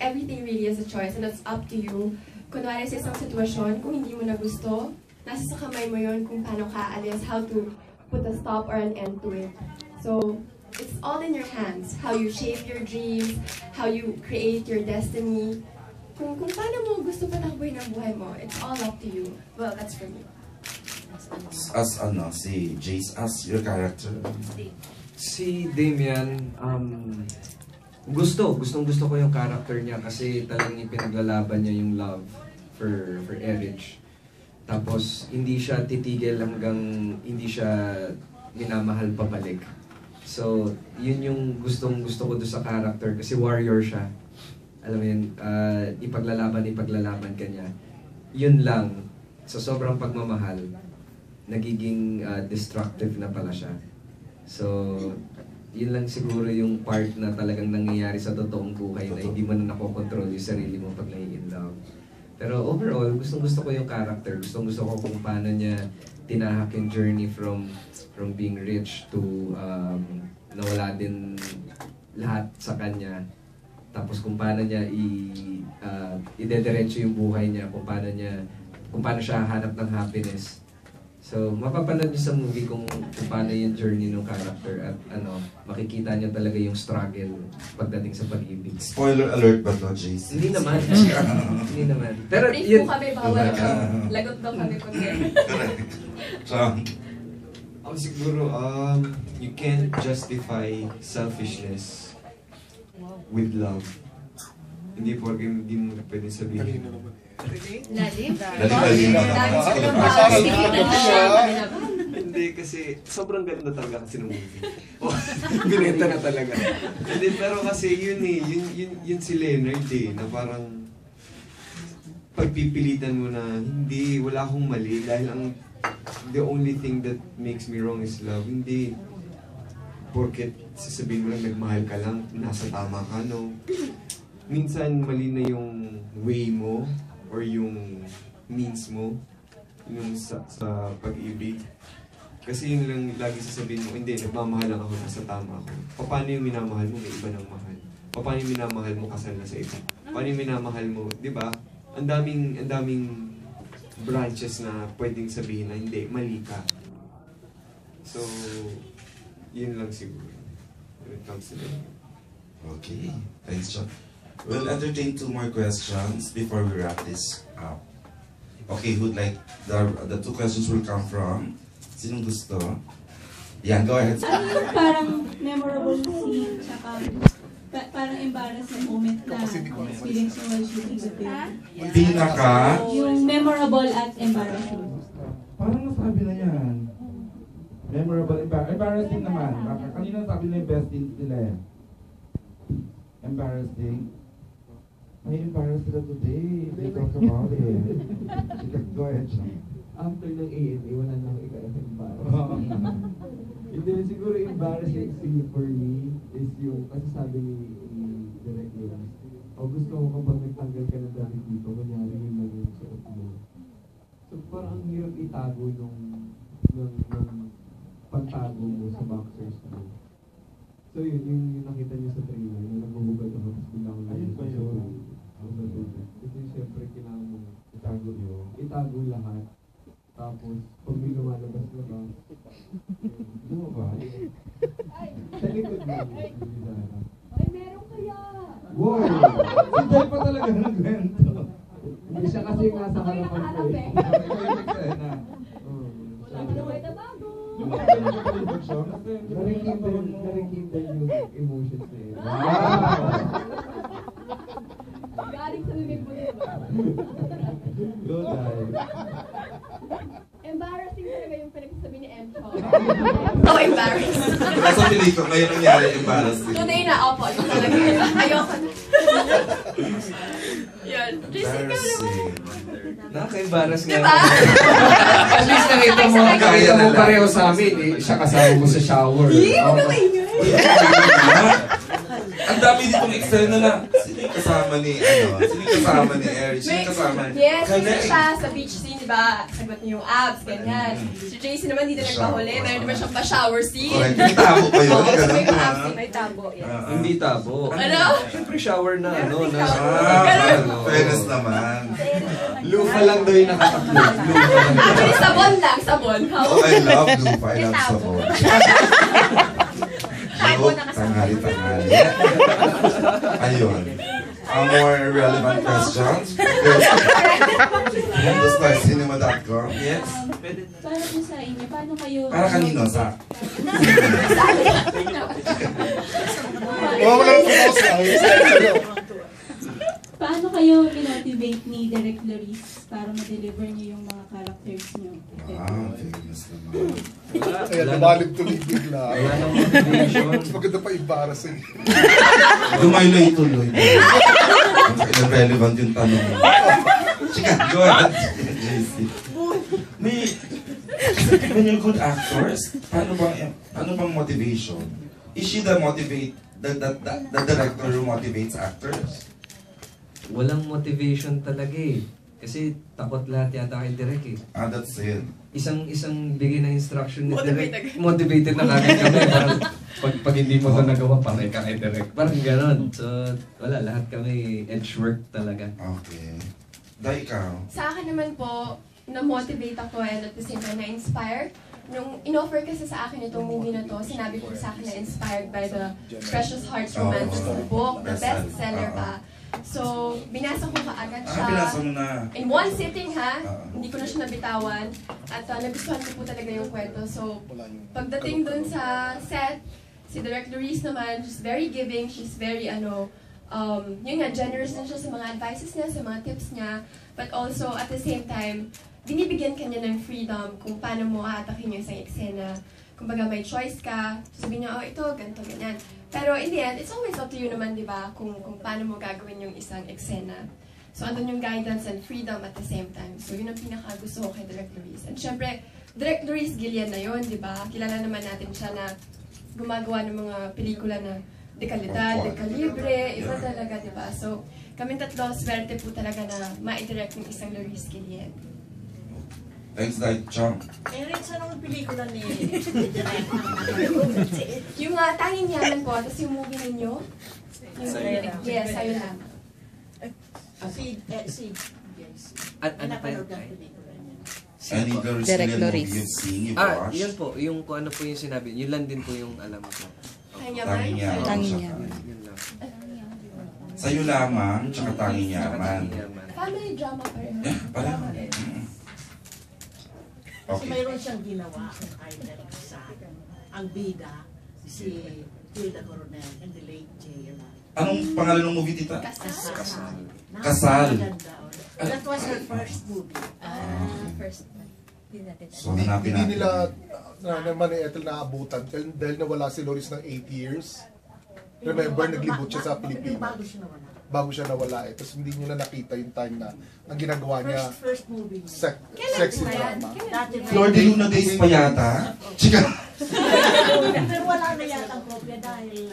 everything really is a choice and it's up to you. Kunwari sa isang sitwasyon, kung hindi mo na gusto, nasa sa kamay mo yun kung paano ka alis, how to put a stop or an end to it. So, it's all in your hands. How you shape your dreams, how you create your destiny. Kung paano mo gusto patakboy ng buhay mo, it's all up to you. Well, that's for me. As si Jace, as your character. Si Damian, gustong gusto ko yung character niya kasi talagang ipinaglalaban niya yung love for Erich. Tapos hindi siya titigil hanggang hindi siya minamahal pabalik. So, yun yung gustong gusto ko doon sa character kasi warrior siya. Alam mo yun, ipaglalaban ka niya. Yun lang, sa sobrang pagmamahal, nagiging destructive na pala siya. So, yun lang siguro yung part na talagang nangyayari sa totoong buhay na hindi mo na nakokontrol yung sarili mo pag nai-in love. Pero overall, gustong-gusto ko yung character. Gustong-gusto ko kung paano niya tinahak yung journey from being rich to nawala din lahat sa kanya. Tapos kung paano niya idediretso yung buhay niya, kung paano siya hanap ng happiness. So, mapapanood niyo sa movie kung paano yung journey ng character at makikita niyo talaga yung struggle pagdating sa pag-ibig. Spoiler alert ba to, Jace? Hindi naman. Hindi naman. Pero brief po kami, bawal lagot daw kami kung siguro, you can't justify selfishness with love. Hindi mo pwede sabihin. Lalim? Hindi, kasi sobrang ganda talaga kasi ng movie. Binenta na talaga. Hindi, pero kasi yun si Leonard na parang pagpipilitan mo na hindi, wala akong mali dahil the only thing that makes me wrong is love. Hindi porket sasabihin mo lang nagmahal ka lang, nasa tama ka, no? Minsan mali na yung way mo or yung means mo yung sa pag-ibig. Kasi yun lang lagi sasabihin mo, hindi, nagmamahal lang ako, nasa tama ako. Paano yung minamahal mo, may iba ng mahal? Paano yung minamahal mo, kasal na sa iba? Paano yung minamahal mo, di ba? Ang daming branches na pwedeng sabihin na hindi, mali ka. So, yun lang siguro when it comes to that. Okay, thanks, John. We'll entertain 2 more questions before we wrap this up. Okay, who'd like, the 2 questions will come from, sinong gusto? Yeah, go ahead. Ano yung parang memorable scene, tsaka parang embarrassing moment na experience mo while shooting the film? Pinaka? Yung memorable at embarrassing. Parang nasabi na yan. Memorable, embarrassing naman. Kanina sabi na yung best scene sila eh. Embarrassing. May embarrassed sila today. They talk about it. Go ahead, Sean. After ng ANA, wala na akong ika-embarrassed. Hindi, siguro embarrassing scene for me is yung, kasi sabi ni Direk Lunas, gusto ko kapag nagtanggal ka ng damit dito, kunyari yung lang yung suot mo. So parang ang hirap itago nung pagtago mo sa boxers mo. So yun, yung nakita niyo sa trailer, na nagbubugal ako, tapos bilang lang. Ayun ba yun? Kasi siyempre kailangan mo itago lahat. Tapos, pag may lumalabas na ba, ano ba? Sa likod mo, ay, meron kaya! Wow! Si Del pa talaga ng kwento. Hindi siya kasi yung nasa harapan ko eh. Wala ka na may nabago! Narekindle yung emotions na yun. Wow! Galing sa bibig mo diba? Go, Dai. Embarrassing talaga yung pinagsasabi ni M. Oh, embarrassed. Nasa Pilito, ngayon nangyari embarrassing. Today na, opo. Ito talaga yun. Ayoko na. Yan. Jessica naman. Nakaka-embarrass nga. Diba? At least nakita mo pareho sa amin. Siya kasama mo sa shower. Hindi mo na maingay. Ang dami ditong eksena na. Sino kasama ni, sino kasama ni Eric? Sino kasama ni... Yes, isa siya sa beach scene, di ba? Sagot niyo yung abs, ganyan. Si JC naman dito nagpahuli, meron naman siyang pa-shower scene. Correct. May tabo pa yun. Oo, Ganun may ba? abs, may tabo, yes. Hindi tabo. Ano? Siyempre shower na, na... Fairness naman. Lufa lang daw yung nakakapload. Lufa lang. Actually, sabon lang, sabon. Oh, I love lupa. I love sabon. Joke, tanghali. Ayun. More relevant questions? MundoStarCinema.com. Yes? Para po sa inyo, paano kayo... Para kanino? Sa? Paano kayo pinotivate ni Direk Loris para ma-deliver niyo yung mga characters niyo? Wow, famous naman. Kaya tumalib tuloy bigla. Wala nang motivation. Mas maganda pa embarrassing. Tuloy. Irrelevant yung tanong mo. Chika, go ahead. JC. When you're good actors, ano bang motivation? Is she the director who motivates actors? Walang motivation talaga eh. Kasi takot lahat yata kay Direk eh. That's it. Isang bigay ng instruction ni Direk, motivated na kagad kami. Parang pag hindi mo ito nagawa, paray ka kay Direk. Parang ganon. So, wala, lahat kami edge work talaga. Okay. Dahil ikaw? Sa akin naman po, na-motivate ako and at the same time na-inspire. Nung in-offer kasi sa akin itong movie na to, sinabi ko sa akin na inspired by the Precious Hearts Romance book, the bestseller pa. So, binasa ko kaagad siya. Binasa mo na. In one sitting ha, hindi ko na siya nabitawan. At nagustuhan ko po talaga yung kwento. So, pagdating dun sa set, si Direk Loris naman, she's very giving, she's very yun nga, generous na siya sa mga advices niya, sa mga tips niya. But also, at the same time, binibigyan ka niya ng freedom kung paano mo aatakin yung isang eksena. Kumbaga may choice ka, sabihin niya, oh ito, ganito, ganyan. Pero in the end, it's always up to you naman, di ba, kung paano mo gagawin yung isang eksena. So, andun yung guidance and freedom at the same time. So, yun ang pinaka-gusto ko kay Direk Loris. And syempre, Direk Loris Gillian na yun, di ba? Kilala naman natin siya na gumagawa ng mga pelikula na de kalidad, de kalibre, iba talaga, di ba? So, kami tatlo, swerte po talaga na ma-direct yung isang Loris Gillian. Thanks, Dai Chong. Eric, saan ang pelikula ni Yung Tanging Yaman po, tapos yung movie ninyo? Yes, Sayo Lang. Napanood ang pelikula niya. Any Direk Loris. you've seen, you've watched? Yun po, yung kung ano po yung sinabi, yun lang din po yung alam ko. Tanging Yaman? Tanging Yaman. Yun lang. Sa'yo lamang, tsaka Tanging Yaman. Family drama pa rin. Pala. Kasi mayroon siyang ginawa ang idol sa ang bida, si Hilda Coronel and the late J. Anong pangalan ng movie, tita? Kasal. Kasal. That was her first movie. First. So, hanapin Hindi natin. nila naman ni Ethel naabutan dahil nawala si Loris ng 8 years. Remember, naglibot siya sa Pilipinas. Bago siya nawala eh. Tapos hindi nyo na nakita yung time na ang ginagawa niya First movie. sexy drama. Flor de Luna days pa yata? Chika! Pero wala na yata ang kopya dahil